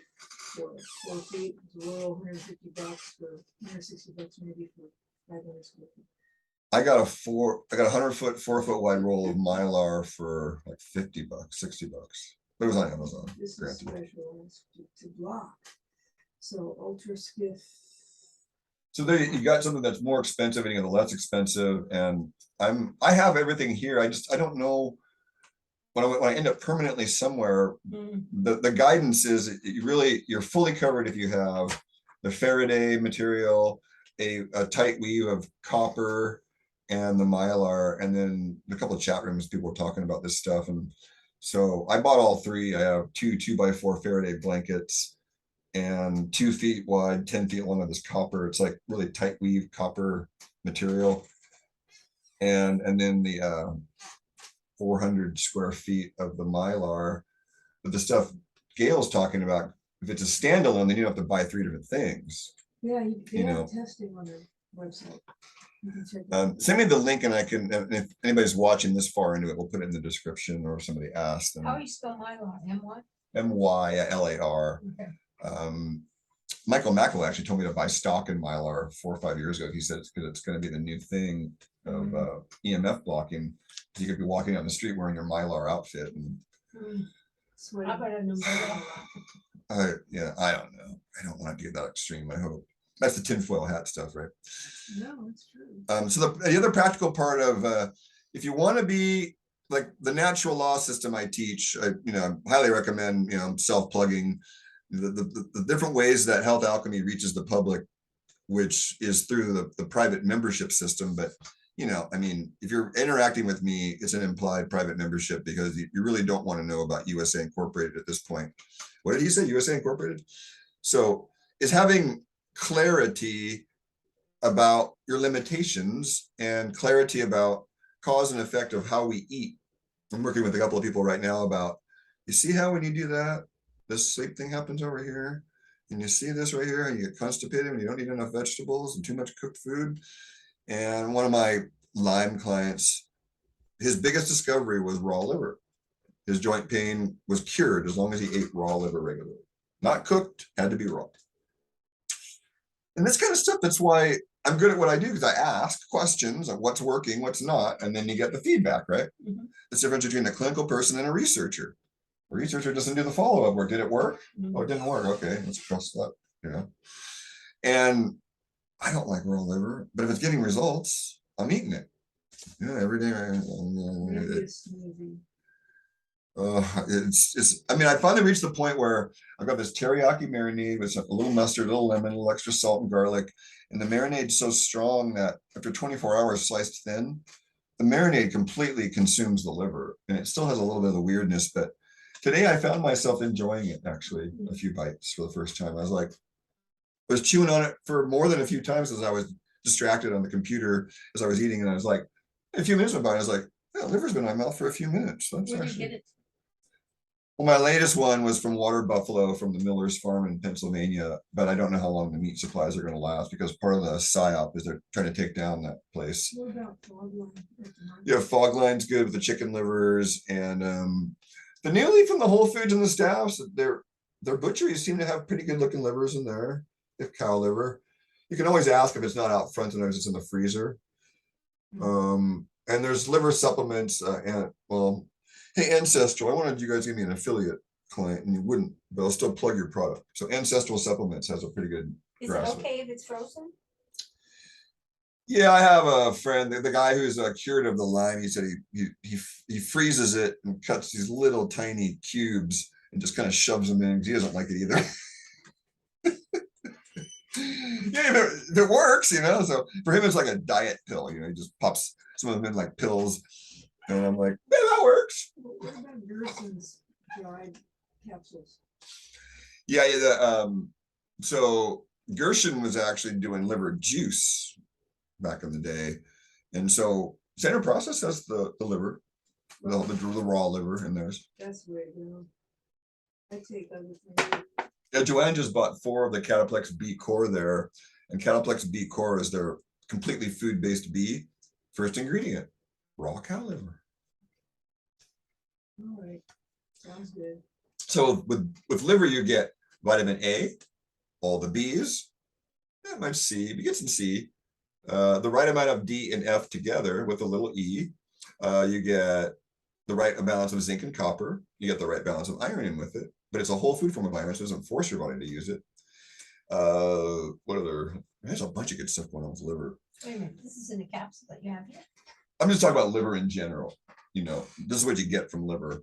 for 4 feet, it's a little $150 for $160 maybe for 500 square feet. I got a 100-foot, 4-foot wide roll of Mylar for like $50, $60. But it was on Amazon. This is Granted. specialized to block. So ultra skiff. So there you got something that's more expensive and you got the less expensive, and I have everything here. I don't know when I end up permanently somewhere. The guidance is you're fully covered if you have the Faraday material, a tight weave of copper, and the Mylar, and then a couple of chat rooms people were talking about this stuff, and so I bought all three. I have two 2x4 Faraday blankets and 2 feet wide, 10 feet long of this copper. It's like really tight weave copper material. And then the 400 square feet of the Mylar. But the stuff Gail's talking about, if it's a standalone, then you don't have to buy 3 different things. Yeah, they You have know. testing on their website. You can check that out. Send me the link and I can, if anybody's watching this far into it, we'll put it in the description, or somebody asked. How do you spell Mylar? M-Y? MYLAR. Okay. Michael Mackel actually told me to buy stock in Mylar 4 or 5 years ago. He said it's because it's going to be the new thing of EMF blocking. You could be walking down the street wearing your Mylar outfit, and Sweaty. How about an umbrella? I don't know. I don't want to get that extreme. I hope that's the tinfoil hat stuff, right? No, it's true. So the other practical part of if you want to be like the natural law system I teach, I highly recommend self-plugging. The different ways that Health Alchemy reaches the public, which is through the private membership system. But if you're interacting with me, it's an implied private membership, because you really don't want to know about USA Incorporated at this point. What did he say? USA Incorporated? So it's having clarity about your limitations and clarity about cause and effect of how we eat. I'm working with a couple of people right now about, you see how when you do that, this sleep thing happens over here, and you see this right here, and you get constipated when you don't eat enough vegetables and too much cooked food. And one of my Lyme clients, his biggest discovery was raw liver. His joint pain was cured as long as he ate raw liver regularly. Not cooked, had to be raw. And this kind of stuff, that's why I'm good at what I do, because I ask questions of what's working, what's not, and then you get the feedback, right? Mhm. The difference between a clinical person and a researcher. A researcher doesn't do the follow-up work. Did it work? Oh, it didn't work. Okay, let's cross that, And I don't like raw liver, but if it's getting results, I'm eating it. Every day. Maybe a smoothie. I finally reached the point where I've got this teriyaki marinade with a little mustard, a little lemon, a little extra salt and garlic. And the marinade's so strong that after 24 hours sliced thin, the marinade completely consumes the liver. And it still has a little bit of the weirdness, but today I found myself enjoying it, actually, a few bites for the first time. I was chewing on it for more than a few times as I was distracted on the computer as I was eating. And I was like, a few minutes went by, and I was like, yeah, liver's been in my mouth for a few minutes. That's Where'd you actually... get it? Well, my latest one was from Water Buffalo from the Miller's farm in Pennsylvania, but I don't know how long the meat supplies are going to last, because part of the PSYOP is they're trying to take down that place. What about fog line at the market? Yeah, Fog Line's good with the chicken livers, and the newly from the Whole Foods and the staffs, their butcheries seem to have pretty good looking livers in there. If cow liver, you can always ask if it's not out front, sometimes it's in the freezer. And there's liver supplements, hey, Ancestral, I wanted you guys to give me an affiliate client, and you wouldn't, but I'll still plug your product. So Ancestral Supplements has a pretty good Is it grasp. okay if it's frozen? Yeah, I have a friend, the guy who's cured of the Lyme. He said he freezes it and cuts these little tiny cubes and just kind of shoves them in. He doesn't like it either. Yeah, if it works, So for him, it's like a diet pill. He just pops some of them in like pills, and I'm like, yeah, that works. What about Gerson's dried capsules? Yeah. So Gershon was actually doing liver juice back in the day, and so Standard Process has the liver, the raw liver in theirs. That's the way to go. I take other things. Yeah, Joanne just bought 4 of the Cataplex B core there, And Cataplex B core is their completely food-based B. First ingredient, raw cow liver. All right, sounds good. So with liver, you get vitamin A, all the B's, not much C, but you get some C, the right amount of D and F together with a little E. You get the right balance of zinc and copper. You get the right balance of iron in with it, but it's a whole food form of iron, so it doesn't force your body to use it. What other? There's a bunch of good stuff going on with liver. Wait a minute, this is in a capsule that you have here? I'm just talking about liver in general. You know, this is what you get from liver.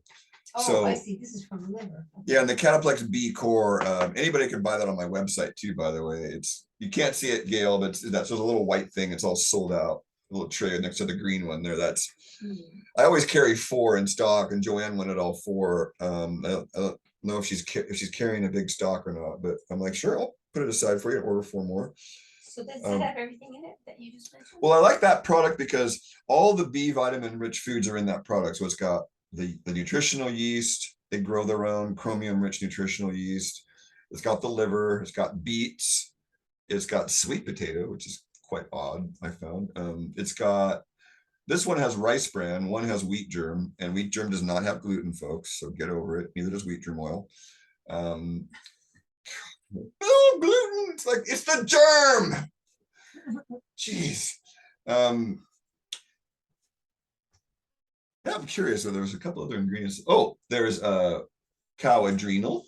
Oh, I see, this is from the liver. Okay. Yeah, and the Cataplex B core, anybody can buy that on my website too, by the way. It's, you can't see it, Gail, but that's a little white thing. It's all sold out. A little tray next to the green one there. That's, I always carry 4 in stock, and Joanne wanted all 4. I don't know if she's carrying a big stock or not, but I'm like, sure, I'll put it aside for you and order 4 more. So does it have everything in it that you just mentioned? Well, I like that product because all the B vitamin rich foods are in that product. So it's got the nutritional yeast. They grow their own chromium rich nutritional yeast. It's got the liver. It's got beets. It's got sweet potato, which is quite odd, I found. It's got, this one has rice bran, one has wheat germ, and wheat germ does not have gluten, folks. So get over it. Neither does wheat germ oil. Oh, gluten! It's like, it's the germ. Jeez. Yeah, I'm curious. So there's a couple other ingredients. Oh, there's cow adrenal.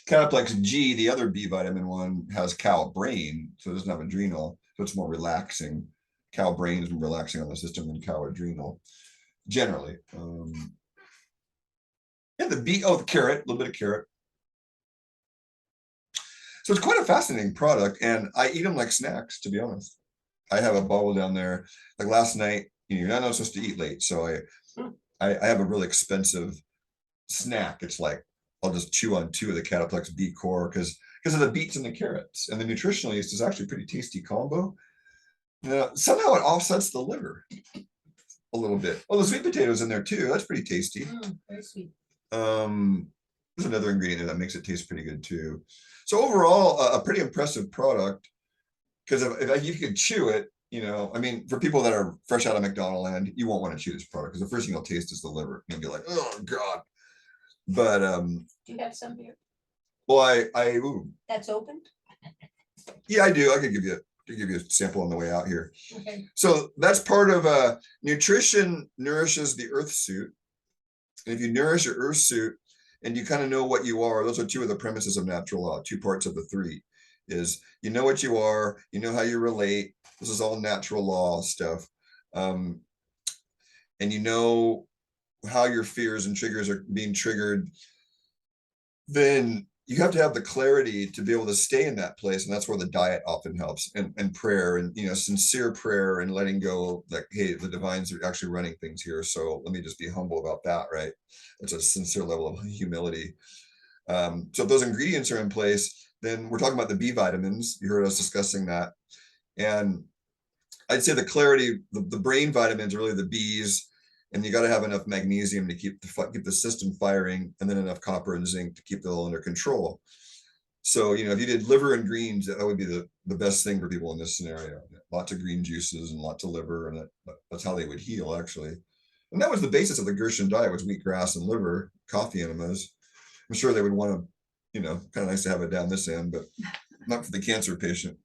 Cataplex G, the other B vitamin one, has cow brain, so it doesn't have adrenal, so it's more relaxing. Cow brain is more relaxing on the system than cow adrenal, generally. Yeah, the B, oh, the carrot, a little bit of carrot. So it's quite a fascinating product, and I eat them like snacks, to be honest. I have a bottle down there. Like last night, you're not supposed to eat late, so I have a really expensive snack. It's like I'll just chew on 2 of the Cataplex B core because of the beets and the carrots, and the nutritional yeast is actually a pretty tasty combo. Somehow it offsets the liver a little bit. Oh, the sweet potatoes in there too. That's pretty tasty. Very sweet. There's another ingredient that makes it taste pretty good too. So overall, a pretty impressive product. Because if you could chew it, you know, I mean, for people that are fresh out of McDonald land, you won't want to chew this product because the first thing you'll taste is the liver. You'll be like, oh God. But do you have some here? Well, That's open? yeah, I do. I could give you a sample on the way out here. Okay. So that's part of nutrition nourishes the earth suit. And if you nourish your earth suit and you kind of know what you are, those are 2 of the premises of natural law, 2 parts of the 3. Is you know what you are, you know how you relate. This is all natural law stuff. And you know how your fears and triggers are being triggered. Then you have to have the clarity to be able to stay in that place. And that's where the diet often helps, and prayer, and, you know, sincere prayer, and letting go, like, hey, the divines are actually running things here. So let me just be humble about that, right? It's a sincere level of humility. So if those ingredients are in place, then we're talking about the B vitamins. You heard us discussing that. And I'd say the clarity, the brain vitamins are really the B's, and you got to have enough magnesium to keep the system firing, and then enough copper and zinc to keep it all under control. So, you know, if you did liver and greens, that would be the best thing for people in this scenario. Lots of green juices and lots of liver, and that's how they would heal, actually. And that was the basis of the Gershon diet, was wheatgrass and liver, coffee enemas. I'm sure they would want to, you know, kind of nice to have it down this end, but not for the cancer patient.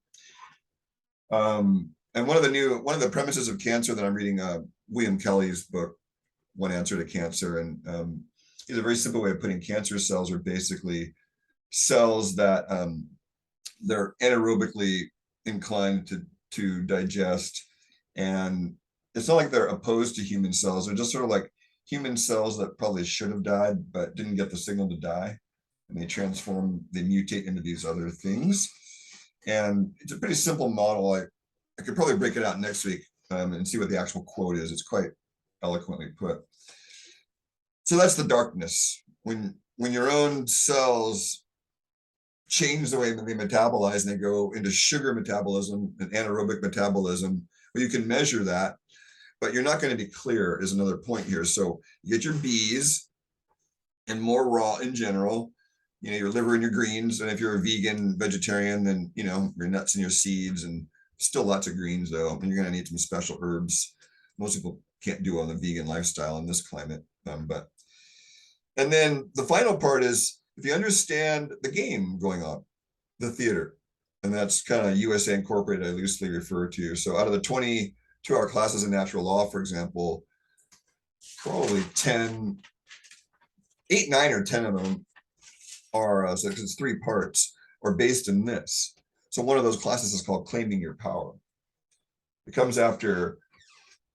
And one of the premises of cancer that I'm reading, William Kelly's book, One Answer to Cancer, and he's a very simple way of putting cancer cells are basically cells that they're anaerobically inclined to digest, and it's not like they're opposed to human cells. They're just sort of like human cells that probably should have died but didn't get the signal to die, and they mutate into these other things. And it's a pretty simple model. I could probably break it out next week and see what the actual quote is. It's quite eloquently put. So that's the darkness. When your own cells change the way that they metabolize, and they go into sugar metabolism and anaerobic metabolism, well, you can measure that, but you're not going to be clear, is another point here. So you get your B's and more raw in general. your liver and your greens. And if you're a vegan, vegetarian, then, your nuts and your seeds, and still lots of greens though. And you're going to need some special herbs. Most people can't do on the vegan lifestyle in this climate. And then the final part is, if you understand the game going on, the theater, and that's kind of USA Incorporated, I loosely refer to. So out of the 22-hour classes in natural law, for example, probably 8, 9, or 10 of them are, so it's 3 parts, are based in this. So one of those classes is called Claiming Your Power. It comes after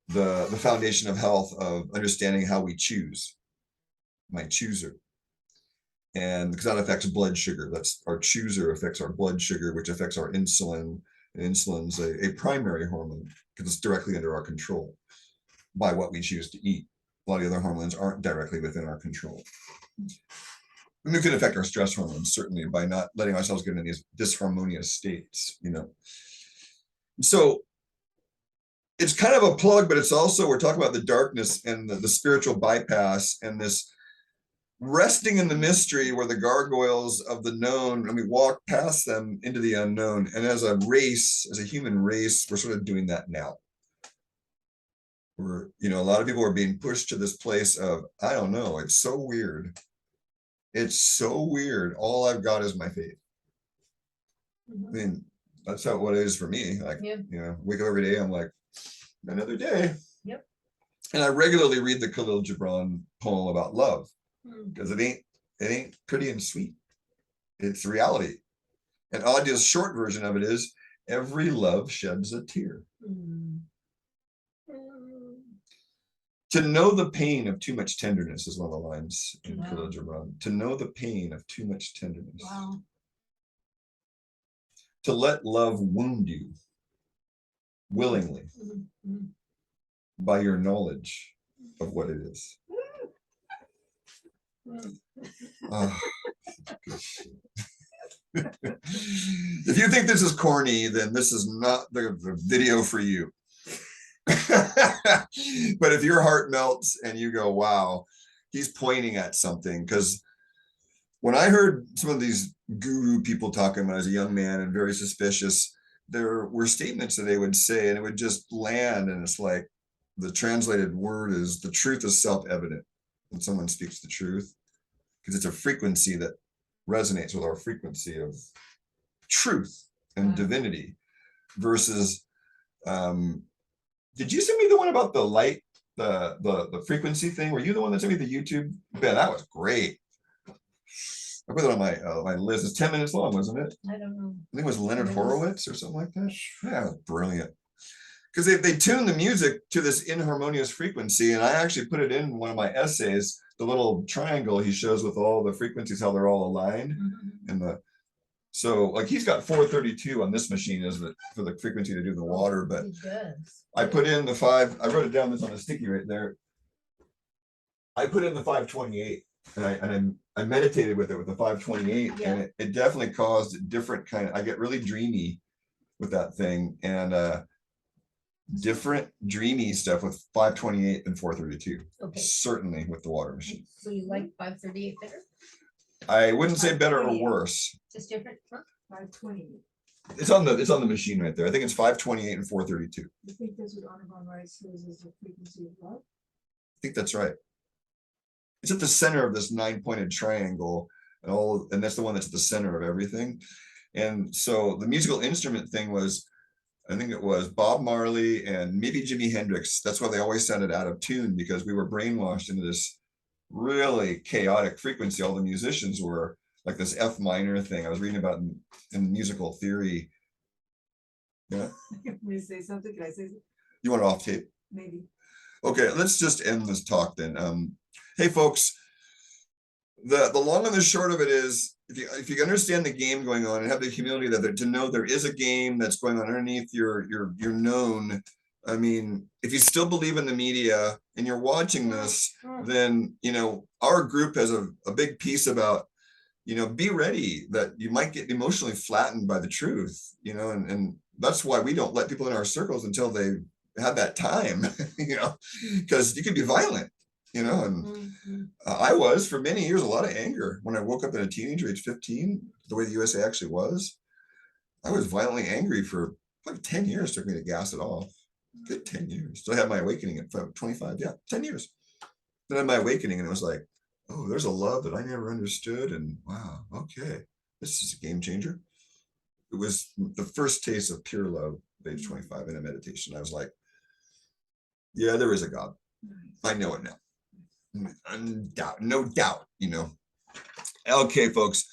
the foundation of health, of understanding how we choose, my chooser. And because that affects blood sugar, that's our chooser affects our blood sugar, which affects our insulin. And insulin's a primary hormone because it's directly under our control by what we choose to eat. A lot of the other hormones aren't directly within our control. And we can affect our stress hormones, certainly, by not letting ourselves get in these disharmonious states, So it's kind of a plug, but it's also, we're talking about the darkness and the spiritual bypass, and this resting in the mystery where the gargoyles of the known, and we walk past them into the unknown. And as a race, as a human race, we're sort of doing that now. We're, a lot of people are being pushed to this place of, I don't know, it's so weird. It's so weird. All I've got is my faith. I mean, that's how what it is for me. Like, wake up every day, I'm like, another day. Yep. And I regularly read the Khalil Gibran poem about love, because it ain't pretty and sweet. It's reality. And Adia's short version of it is, every love sheds a tear. To know the pain of too much tenderness is one of the lines in Khalil Gibran. To know the pain of too much tenderness. Wow. To let love wound you willingly by your knowledge of what it is. If you think this is corny, then this is not the video for you. But if your heart melts and you go, wow, he's pointing at something. Because when I heard some of these guru people talking when I was a young man and very suspicious, there were statements that they would say, and it would just land, and it's like, the translated word is, the truth is self-evident when someone speaks the truth, because it's a frequency that resonates with our frequency of truth and divinity. Versus, did you send me the one about the light, the frequency thing? Were you the one that sent me the YouTube? Man, that was great. I put it on my list. It's 10 minutes long, wasn't it? I don't know. I think it was Leonard Horowitz or something like that. Yeah, it was brilliant. Because they tune the music to this inharmonious frequency, and I actually put it in one of my essays, the little triangle he shows with all the frequencies, how they're all aligned. And so like he's got 432 on this machine as for the frequency to do the water, but I put in the 5, I wrote it down, this on a sticky right there. I put in the 528, and I meditated with it with the 528, and it definitely caused a different kind of, I get really dreamy with that thing, and different dreamy stuff with 528 and 432. Okay. Certainly with the water machine. So you like 538 better? I wouldn't say better or worse. Just different? Huh? 528. It's on the machine right there. I think it's 528 and 432. I think that's what Audubon Rice says is the frequency of love. I think that's right. It's at the center of this 9-pointed triangle, and that's the one that's at the center of everything. And so the musical instrument thing was, I think it was Bob Marley and maybe Jimi Hendrix. That's why they always sounded out of tune, because we were brainwashed into this really chaotic frequency. All the musicians were like this F minor thing I was reading about in musical theory. Yeah. Can I say something? Can I say something? You want it off tape? Maybe. Okay, let's just end this talk then. Hey folks, the long and the short of it is, if you understand the game going on and have the humility that to know there is a game that's going on underneath your known. I mean, if you still believe in the media and you're watching this, then our group has a big piece about, be ready that you might get emotionally flattened by the truth, and that's why we don't let people in our circles until they have that time, because you can be violent. you know, and Mhm. I was for many years a lot of anger when I woke up in a teenager, age 15, the way the USA actually was. I was violently angry for like 10 years. Took me to gas it off. Good 10 years. So I had my awakening at 25. Yeah, 10 years. Then I had my awakening, and it was like, oh, there's a love that I never understood. And wow, okay, this is a game changer. It was the first taste of pure love at age 25 in a meditation. I was like, yeah, there is a God. I know it now. No doubt, you know. Okay, folks.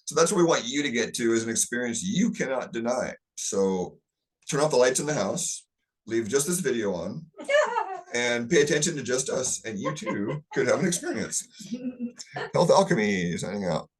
So that's what we want you to get to, is an experience you cannot deny. So turn off the lights in the house, leave just this video on, and pay attention to just us, and you too could have an experience. Health Alchemy signing out.